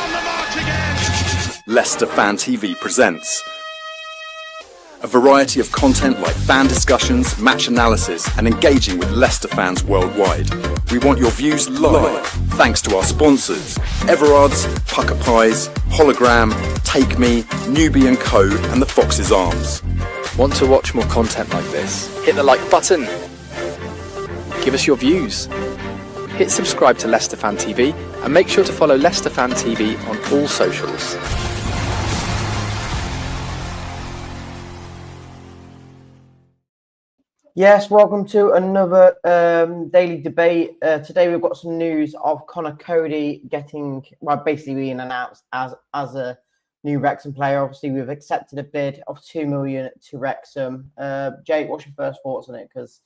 on the march again. Leicester Fan TV presents a variety of content like fan discussions, match analysis, and engaging with Leicester fans worldwide. We want your views live, thanks to our sponsors, Everard's, Pucker Pies, Hologram, Take Me, Newbie & Co, and the Fox's Arms. Want to watch more content like this? Hit the like button. Give us your views. Hit subscribe to Leicester Fan TV and make sure to follow Leicester Fan TV on all socials. Yes, welcome to another daily debate. Today we've got some news of Conor Coady basically being announced as a new Wrexham player. Obviously, we've accepted a bid of $2 million to Wrexham. Jake, what's your first thoughts on it? Because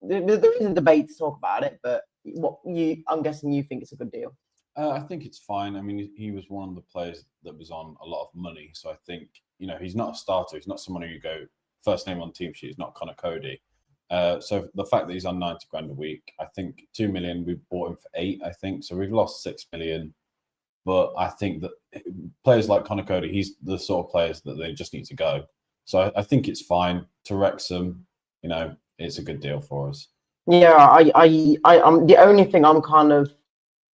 there is a debate to talk about it, but I'm guessing you think it's a good deal. I think it's fine. I mean, he was one of the players that was on a lot of money, so I think he's not a starter. He's not someone who you go first name on team sheet. He's not Conor Coady. So the fact that he's on 90 grand a week, I think $2 million. We bought him for 8. I think so. We've lost 6 million. But I think that players like Conor Coady, he's the sort of players that they just need to go. So I think it's fine. To Wrexham, it's a good deal for us. Yeah, I'm the only thing I'm kind of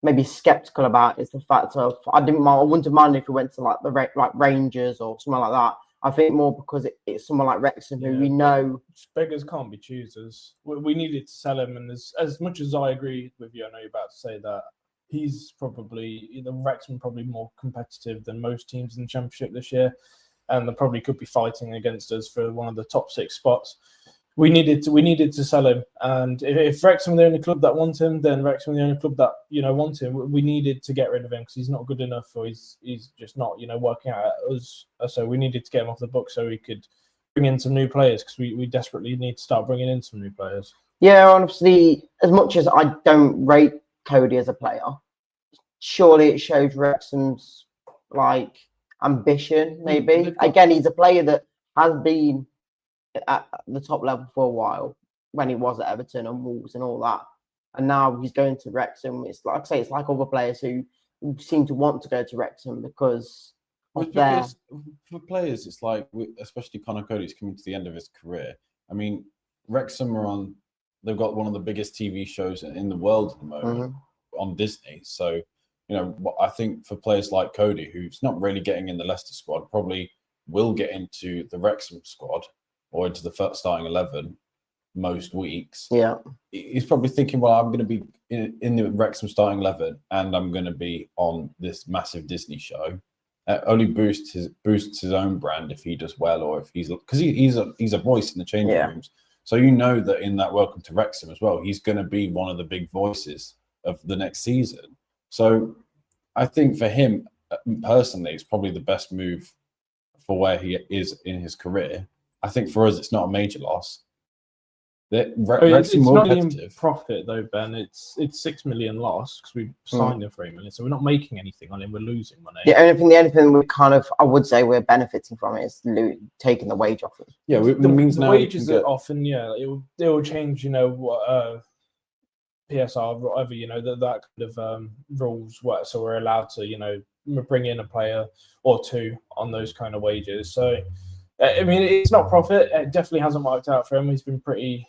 maybe skeptical about is the fact of I wouldn't mind if we went to like Rangers or something like that. I think more because it's someone like Wrexham who we know. Beggars can't be choosers. We needed to sell him, and as much as I agree with you, I know you're about to say that he's probably Wrexham probably more competitive than most teams in the Championship this year, and they probably could be fighting against us for one of the top 6 spots. We needed to sell him, and if Wrexham are the only club that want him, then Wrexham are the only club that want him. We needed to get rid of him because he's not good enough, or he's just not working out at us. So we needed to get him off the book so we could bring in some new players because we desperately need to start bringing in some new players. Yeah, honestly, as much as I don't rate Coady as a player, surely it shows Wrexham's ambition. Maybe again, he's a player that has been at the top level for a while when he was at Everton and Wolves and all that, and now he's going to Wrexham. It's like other players who seem to want to go to Wrexham because for players, it's like, especially Conor Coady's coming to the end of his career. I mean, Wrexham they've got one of the biggest TV shows in the world at the moment on Disney. So I think for players like Coady, who's not really getting in the Leicester squad, probably will get into the Wrexham squad or into the first starting 11 most weeks. Yeah, he's probably thinking, well, I'm going to be in the Wrexham starting 11 and I'm going to be on this massive Disney show. Only boosts his own brand if he does well, or if he's a voice in the changing rooms. So that in that Welcome to Wrexham as well, he's going to be one of the big voices of the next season. So I think for him personally, it's probably the best move for where he is in his career. I think for us, it's not a major loss. It's not in profit though, Ben. It's 6 million loss because we signed him for 8 million, so we're not making anything on him. We're losing money. The only thing we I would say we're benefiting from it is taking the wage off. Yeah, the wages are often it will change. What PSR, whatever that kind of rules. So we're allowed to bring in a player or two on those kind of wages. So. I mean, it's not profit. It definitely hasn't worked out for him. He's been pretty,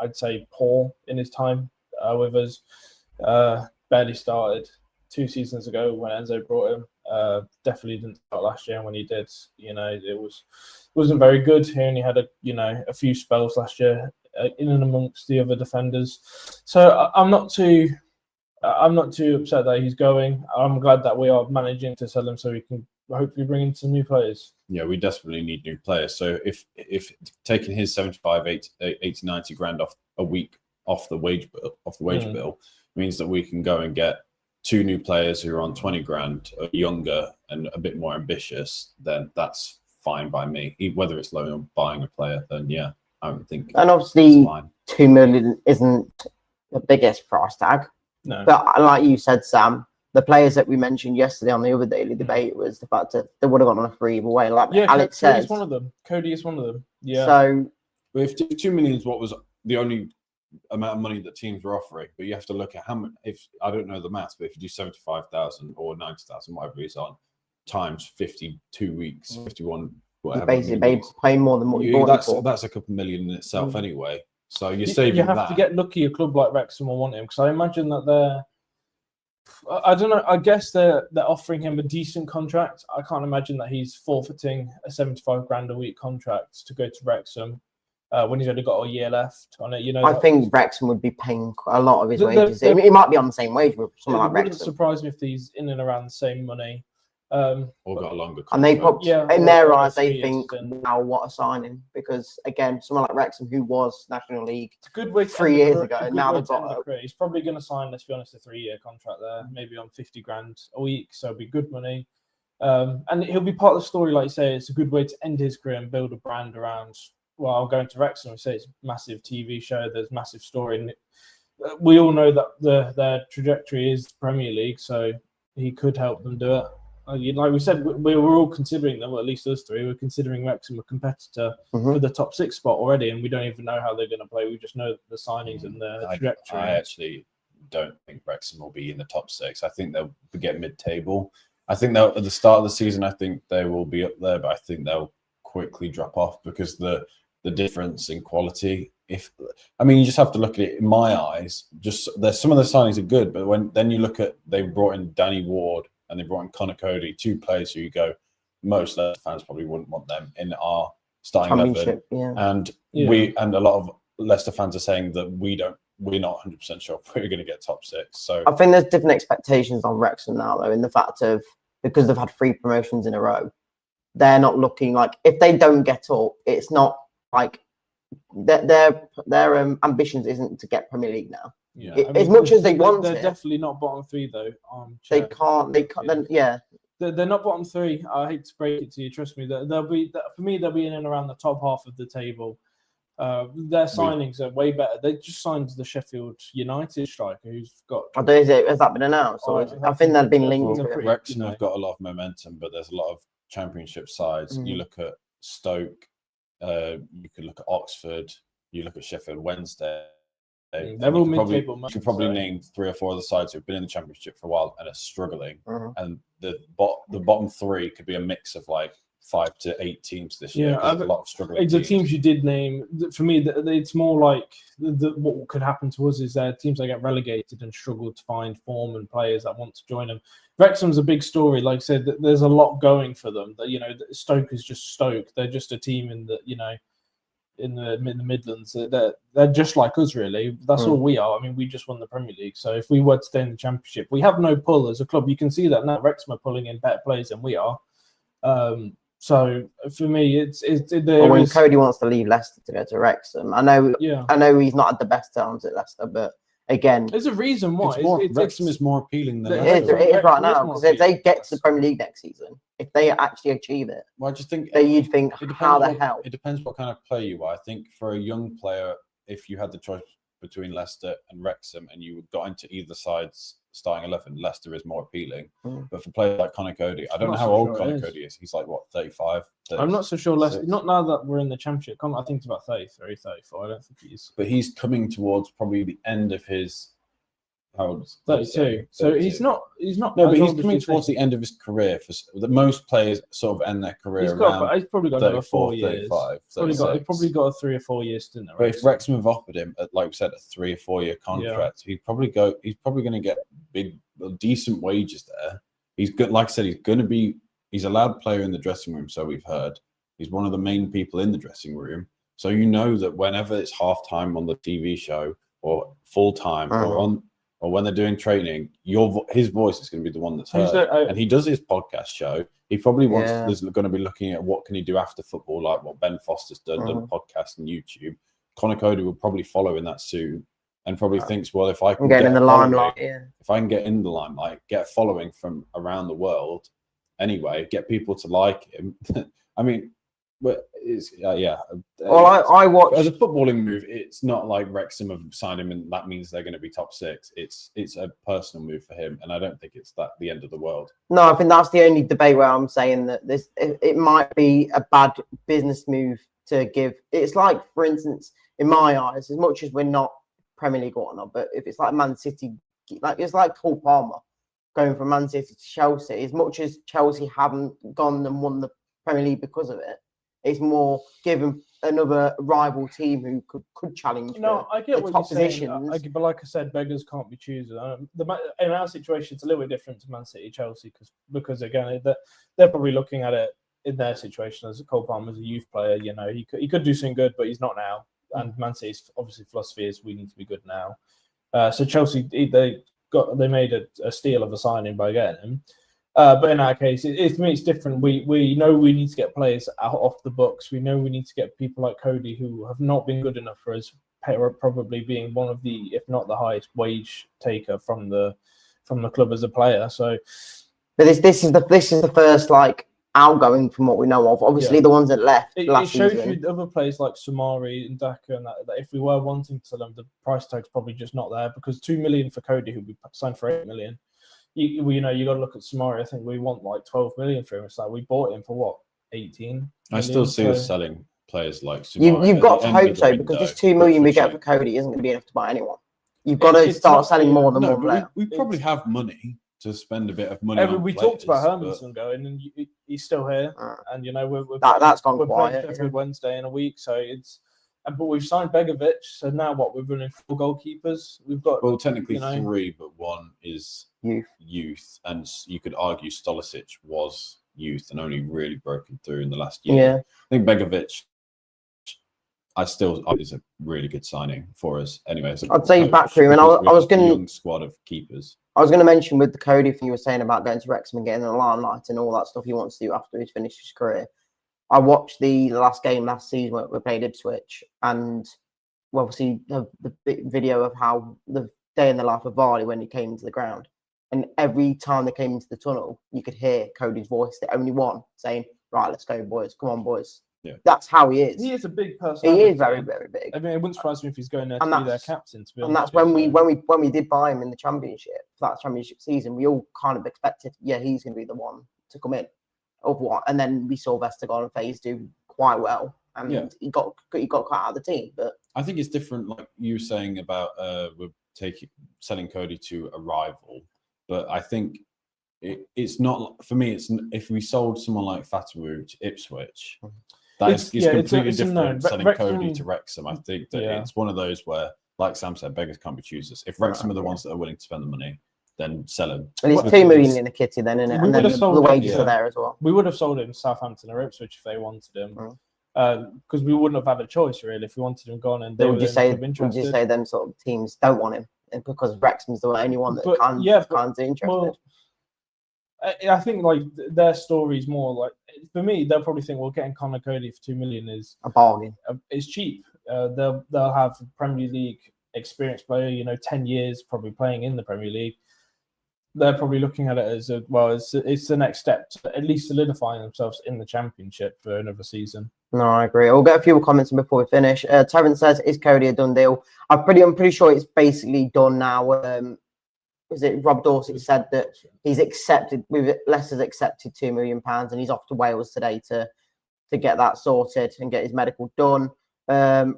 I'd say, poor in his time with us. Barely started 2 seasons ago when Enzo brought him. Definitely didn't start last year. And when he did, it wasn't very good. He only had a few spells last year in and amongst the other defenders. So I'm not too upset that he's going. I'm glad that we are managing to sell him so we can hopefully bring in some new players. Yeah, we desperately need new players. So if taking his 75, 80, 90 grand off a week off the wage bill means that we can go and get 2 new players who are on 20 grand, are younger and a bit more ambitious, then that's fine by me. Whether it's loan or buying a player, then yeah, I don't think. And obviously, 2 million isn't the biggest price tag. No. But like you said, Sam, the players that we mentioned yesterday on the other daily debate was the fact that they would have gone on a free either way. Like Alex says, one of them. Coady is one of them. Yeah. So, if 2 million is what was the only amount of money that teams were offering, but you have to look at how much. If I don't know the maths, but if you do 75,000 or 90,000, whatever he's on, times 52 weeks, 51, whatever. Basically, they pay more than what you bought for. That's a couple million in itself anyway. So you're You saving have that. to get lucky. A club like Wrexham will want him because I imagine that they're. I don't know. I guess they're offering him a decent contract. I can't imagine that he's forfeiting a 75 grand a week contract to go to Wrexham when he's only got a year left on it. You know, I think Wrexham would be paying a lot of his wages. they're- He might be on the same wage with someone like it wouldn't Wrexham. surprise me if he's in and around the same money. Or got a longer contract. And they probably, Yeah, in or their a eyes, they 3 think, years stint. wow, what a signing. Because, again, someone like Wrexham, who was National League It's a good way to 3 end a years career- ago, a good now way they've to end got a career. He's probably going to sign, let's be honest, a 3-year contract there, maybe on 50 grand a week, so it'll be good money. And he'll be part of the story, like you say. It's a good way to end his career and build a brand around. Well, I'm going to Wrexham. We say it's a massive TV show. There's massive story, and we all know that their trajectory is Premier League, so he could help them do it. Like we said, we were all considering them, well, at least us three, we're considering Wrexham a competitor for the top 6 spot already, and we don't even know how they're going to play. We just know the signings and the trajectory. I actually don't think Wrexham will be in the top 6. I think they'll get mid-table. I think they'll, at the start of the season, I think they will be up there, but I think they'll quickly drop off because the difference in quality. You just have to look at it. In my eyes, there's some of the signings are good, but then you look at, they brought in Danny Ward and they brought in Conor Coady, 2 players who you go, most Leicester fans probably wouldn't want them in our starting 11. Yeah. And a lot of Leicester fans are saying that we're not 100% sure if we're going to get top 6. So I think there's different expectations on Wrexham now, though, in the fact of, because they've had 3 promotions in a row, they're not looking like, if they don't get up, it's not like their ambitions isn't to get Premier League now. Yeah, as much as they want they're it, definitely not bottom 3 though. they can't. Then, yeah. They're not bottom 3. I hate to break it to you. Trust me. They'll be, for me, they'll be in and around the top half of the table. Their signings are way better. They just signed the Sheffield United striker, who's got. I don't know, has that been announced? I think they've been linked. Wrexham have got a lot of momentum, but there's a lot of Championship sides. You look at Stoke, you could look at Oxford, you look at Sheffield Wednesday. They're all mid-table. You could probably name 3 or 4 other sides who've been in the Championship for a while and are struggling. And the bottom 3 could be a mix of like 5 to 8 teams this year. Yeah, a lot of struggling. The teams you did name, for me, it's more like what could happen to us is teams that get relegated and struggle to find form and players that want to join them. Wrexham's a big story. Like I said, there's a lot going for them. That Stoke is just Stoke. They're just a team in the Midlands. They're just like us, really. That's all we are. I mean, we just won the Premier League. So if we were to stay in the Championship, we have no pull as a club. You can see that now. Wrexham are pulling in better players than we are. So for me, when Coady wants to leave Leicester to go to Wrexham, I know he's not had the best terms at Leicester, but again, there's a reason why. Wrexham is more appealing than it is right now, because if they get to the Premier League next season, if they actually achieve it, well, I just think you'd think, how the hell? It depends what kind of player you are. I think for a young player, if you had the choice between Leicester and Wrexham and you got into either side's starting 11, Leicester is more appealing. But for players like Conor Coady, I don't know how old Conor Coady is. He's like, what, 35? 36? I'm not so sure Leicester, not now that we're in the Championship. I think it's about 33, 34. I don't think he's. But he's coming towards probably the end of his. How old is 32. So he's not. No, but he's coming towards the end of his career. For most players, sort of end their career he's probably got another 4 years. 35, he's probably got a 3 or 4 year stint. But if Wrexham have offered him, like we said, a 3 or 4 year contract, he's probably going to get decent wages there. He's good. Like I said, he's a loud player in the dressing room. So we've heard he's one of the main people in the dressing room. So you know that whenever it's half time on the TV show or full time or when they're doing training, his voice is going to be the one that's heard. And he does his podcast show. He probably is going to be looking at what can he do after football, like what Ben Foster's done podcast and YouTube. Conor Coady will probably follow in that soon and probably thinks, well, if I can get in the limelight, if I can get in the limelight, get a following from around the world, anyway, get people to like him. I mean, but it's Well, I watch as a footballing move. It's not like Wrexham have signed him, and that means they're going to be top 6. It's a personal move for him, and I don't think it's the end of the world. No, I think that's the only debate where I'm saying that it might be a bad business move to give. It's like, for instance, in my eyes, as much as we're not Premier League or whatnot. But if it's like Man City, like it's like Cole Palmer going from Man City to Chelsea. As much as Chelsea haven't gone and won the Premier League because of it, it's more giving another rival team who could challenge. I get what you're positions. saying. But like I said, beggars can't be choosers. In our situation, it's a little bit different to Man City, Chelsea, because again, they're probably looking at it in their situation as Cole Palmer as a youth player. You know, he could do something good, but he's not now. And Man City's obviously philosophy is we need to be good now. So Chelsea, they made a steal of a signing by getting him. But in our case, it's different. We know we need to get players off the books. We know we need to get people like Coady who have not been good enough for us, probably being one of the, if not the highest wage taker from the club as a player. So, but this is the first like outgoing from what we know of. Obviously, the ones that left last season. It shows season. you other players like Samari and Daka, and that if we were wanting to sell them, the price tag's probably just not there, because $2 million for Coady, who we signed for $8 million. You got to look at Samari. I think we want like 12 million for him. It's like we bought him for what, 18? I still see us selling players like Samari. You've got to hope so, because this 2 million we get for Coady isn't going to be enough to buy anyone. You've got to start selling more than one player. We probably have money to spend a bit of money. We talked about Hermanson going, and he's still here. And that's gone quiet. Playing Sheffield Wednesday in a week, so it's. But we've signed Begovic, so now what? We're running 4 goalkeepers. We've got technically 3, but one is youth, and you could argue Stolisic was youth and only really broken through in the last year. Yeah. I think Begovic, is a really good signing for us. Anyway, I'd say backroom, and I was going to young squad of keepers. I was going to mention with the Coady thing you were saying about going to Wrexham and getting the limelight and all that stuff he wants to do after he's finished his career. I watched the last game last season where we played Ipswich, and we obviously have the video of how the day in the life of Vardy when he came into the ground. And every time they came into the tunnel, you could hear Cody's voice, the only one, saying, "Right, let's go, boys. Come on, boys." Yeah. That's how he is. He is a big person. He is very, very big. I mean, it wouldn't surprise me if he's going there to be their captain. To be honest, and that's when we did buy him in the Championship, for that Championship season, we all kind of expected, he's going to be the one to come in. Of what, and then we saw Vestergaard and Faze do quite well, and he got cut out of the team. But I think it's different, like you were saying about we're selling Coady to a rival, but I think it's not for me. It's if we sold someone like Fatawu to Ipswich, it's completely different selling Coady to Wrexham. I think that it's one of those where, like Sam said, beggars can't be choosers. If Wrexham are the ones that are willing to spend the money, then sell him. And it's 2 million in the kitty then, isn't it? And then the wages are there as well. We would have sold him Southampton or Ipswich if they wanted him. Because we wouldn't have had a choice, really, if we wanted him gone. And would you say them sort of teams don't want him? And because Wrexham's the only one that can't be interested. Well, I think like their story is more like, for me, they'll probably think, well, getting Conor Coady for 2 million is a bargain. It's cheap. They'll have a Premier League experienced player, 10 years probably playing in the Premier League. They're probably looking at it as it's the next step to at least solidifying themselves in the Championship for another season. No, I agree. We'll get a few comments before we finish. Terence says, "Is Coady a done deal?" I'm pretty sure it's basically done now. Was it Rob Dorsett said that he's accepted? Leicester's accepted £2 million, and he's off to Wales today to get that sorted and get his medical done.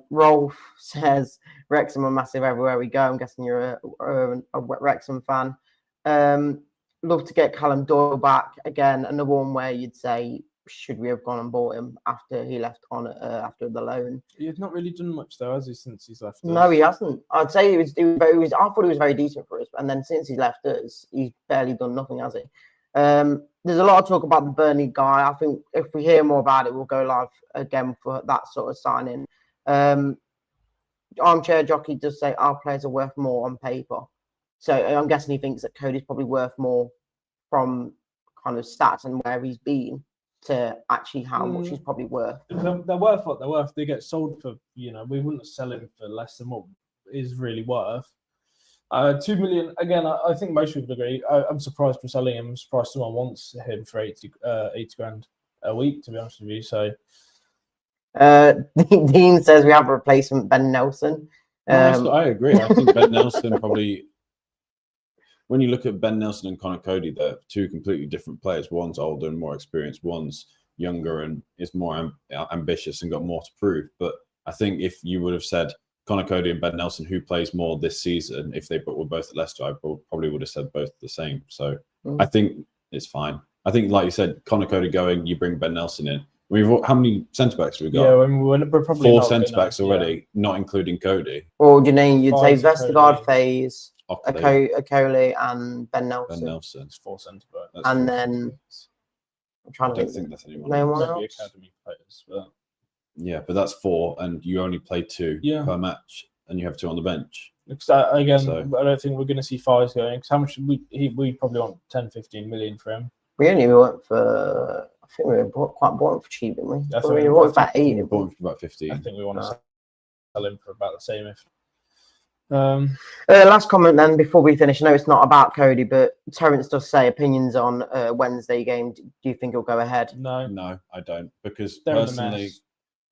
Rolf says Wrexham are massive everywhere we go. I'm guessing you're a Wrexham fan. Love to get Callum Doyle back again. Another one where you'd say, should we have gone and bought him after he left on after the loan? He's not really done much though, has he, since he's left us? No, he hasn't. I'd say I thought he was very decent for us, and then since he's left us, he's barely done nothing, has he? There's a lot of talk about the Burnley guy. I think if we hear more about it, we'll go live again for that sort of signing. Armchair Jockey does say our players are worth more on paper. So I'm guessing he thinks that Cody's probably worth more from kind of stats and where he's been to actually how much he's probably worth. They're worth what they're worth. They get sold for, we wouldn't sell him for less than what is really worth. 2 million, again, I think most people agree. I'm surprised we're selling him. I'm surprised someone wants him for 80 grand a week, to be honest with you. So, Dean says we have a replacement, Ben Nelson. I agree. I think Ben Nelson probably... When you look at Ben Nelson and Conor Coady, they're 2 completely different players. One's older and more experienced. One's younger and is more ambitious and got more to prove. But I think if you would have said Conor Coady and Ben Nelson, who plays more this season, if they were both at Leicester, I probably would have said both the same. So I think it's fine. I think, like you said, Conor Coady going, you bring Ben Nelson in. How many centre-backs have we got? Yeah, we're probably 4 centre-backs already, not including Coady. Or do you name, you'd say Fives, Vestergaard, Coady, Faze, Ockley, Akoli, and Ben Nelson. Ben Nelson. It's 4 centre-backs. That's And 4 then centre-backs. I'm trying I to don't think that's anyone no else. one Maybe else. academy players, but Yeah, but that's 4, and you only play 2 per match, and you have 2 on the bench. again, So- I don't think we're going to see Fives going. Because how much we probably want 10, 15 million for him. We only went for. I think we were bought him for cheap, didn't we? I think we we- bought I him for about think 8. We're bought for about 15. I think we want to Ah. sell him for about the same. If Last comment then before we finish. I know it's not about Coady, but Terence does say opinions on Wednesday game. Do you think it'll go ahead? No, I don't, because They're in the personally,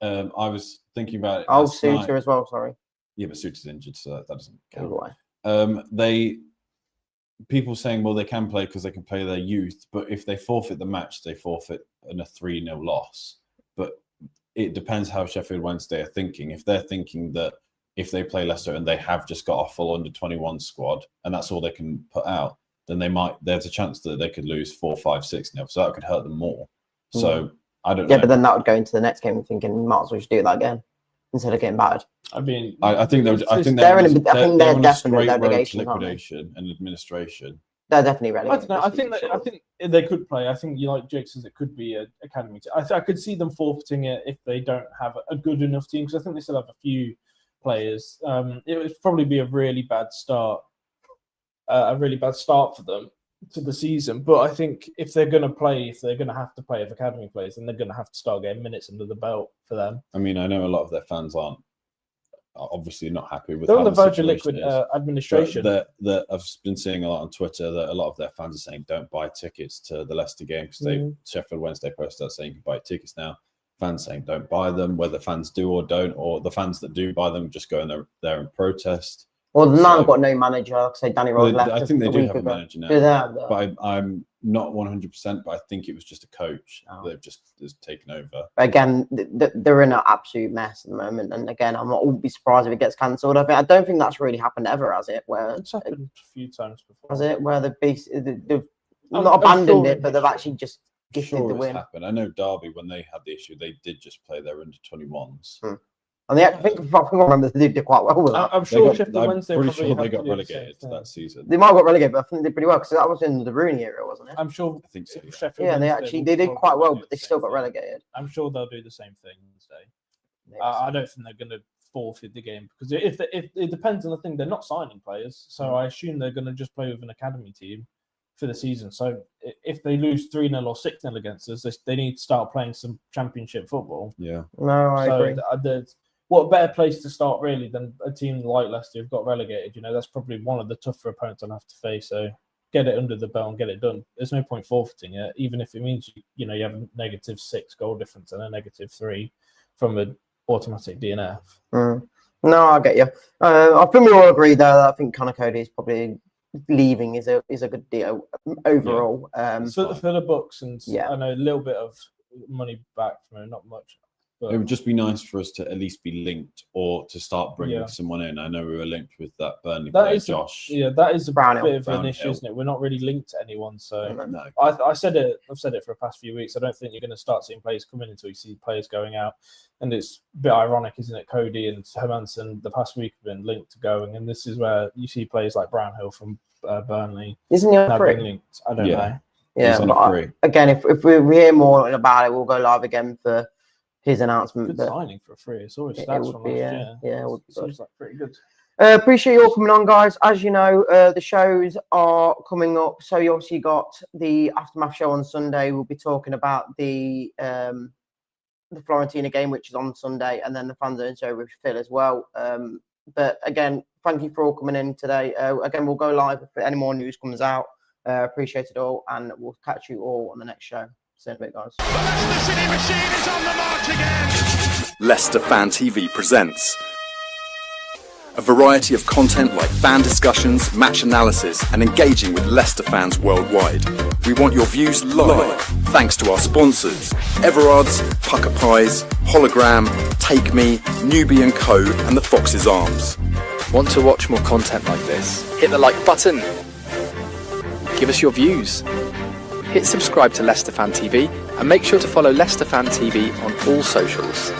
mess. I was thinking about it. Oh, last night. Suter as well. Sorry. Yeah, but Suter's injured, so that doesn't count. Either way. People saying, well, they can play because they can play their youth, but if they forfeit the match, they forfeit in a 3-0 loss. But it depends how Sheffield Wednesday are thinking. If they're thinking that if they play Leicester and they have just got a full under-21 squad and that's all they can put out, then there's a chance that they could lose 4, 5, 6-0. So that could hurt them more. So I don't know. Yeah, but then that would go into the next game thinking, might as well just do that again instead of getting battered. I mean, I think they're they're definitely straight road to relegation, aren't they? liquidation and administration. They're definitely I relegated. don't know. I think they could play. I think like Jake says, it could be an academy team. I could see them forfeiting it if they don't have a good enough team, because I think they still have a few players. It would probably be a really bad start for them to the season. But I think if they're going to have to play with academy players, then they're going to have to start getting minutes under the belt for them. I mean, I know a lot of their fans aren't obviously not happy with. They're how on the verge of situation liquid is. administration. That I've been seeing a lot on Twitter that a lot of their fans are saying don't buy tickets to the Leicester game because Sheffield Wednesday posted that saying you can buy tickets now. Fans saying don't buy them, whether fans do or don't, or the fans that do buy them just go in there and protest. Well, the man got no manager. Like I say, Danny Rose left. I think they a do week have a ago. manager now, Do they have that? but I'm not 100%. But I think it was just a coach Oh. that just has taken over. Again, they're in an absolute mess at the moment. And again, I'm not be surprised if it gets cancelled. I don't think that's really happened ever, has it? Where It's happened a few times before. has it? Where they've I'm not abandoned sure it, but they've actually just gifted Sure, the it's win. happened. I know Derby, when they had the issue, they did just play their under-21s. And I think I remember they did quite well with that. I'm sure I'm Sheffield Wednesday pretty probably sure they had got to do the same relegated thing. that season. They might have got relegated, but I think they did pretty well because that was in the Rooney era, wasn't it? I'm sure. I think so. Yeah. Sheffield Yeah, Wednesday they did will quite well, probably but do they the still same got thing. relegated. I'm sure they'll do the same thing Wednesday. I don't think they're going to forfeit the game because if it depends on the thing, they're not signing players, so I assume they're going to just play with an academy team for the season. So if they lose 3-0 or 6-0 against us, they need to start playing some championship football. Yeah. No, I agree. What better place to start really than a team like Leicester who've got relegated? You know, that's probably one of the tougher opponents I'll have to face. So get it under the belt and get it done. There's no point forfeiting it, even if it means you have a -6 goal difference and a -3 from an automatic DNF. No, I get you. I think we all agree though that I think Conor Coady is probably leaving is a good deal overall. For the Bucks, and Yeah. I know a little bit of money back from him, not much. But It would just be nice for us to at least be linked or to start bringing someone in. I know we were linked with that Burnley player, Josh. that is a Brownhill. bit of an Brownhill. issue, isn't it? We're not really linked to anyone. So No. I've said it for the past few weeks. I don't think you're going to start seeing players come in until you see players going out. And it's a bit ironic, isn't it? Coady and Hermansen the past week have been linked to going, and this is where you see players like Brownhill from Burnley Isn't he on now free? being linked. I don't know. Yeah, He's on but a free. again, if we hear more about it, we'll go live again for his announcement. Good But signing for a free. It's always it stats would from be, last year. yeah, it would be good. Seems like pretty good. Appreciate you all coming on, guys. As you know, the shows are coming up. So you obviously got the Aftermath show on Sunday. We'll be talking about the Florentina game, which is on Sunday, and then the Fan Zone show with Phil as well. But again, thank you for all coming in today. Again, we'll go live if any more news comes out. Appreciate it all, and we'll catch you all on the next show. See you in a bit, guys. The Leicester City machine is on the march again. Leicester Fan TV presents A variety of content like fan discussions, match analysis, and engaging with Leicester fans worldwide. We want your views live, thanks to our sponsors, Everard's, Pucker Pies, Hologram, Take Me, Newbie & Co, and the Fox's Arms. Want to watch more content like this? Hit the like button. Give us your views. Hit subscribe to Leicester Fan TV and make sure to follow Leicester Fan TV on all socials.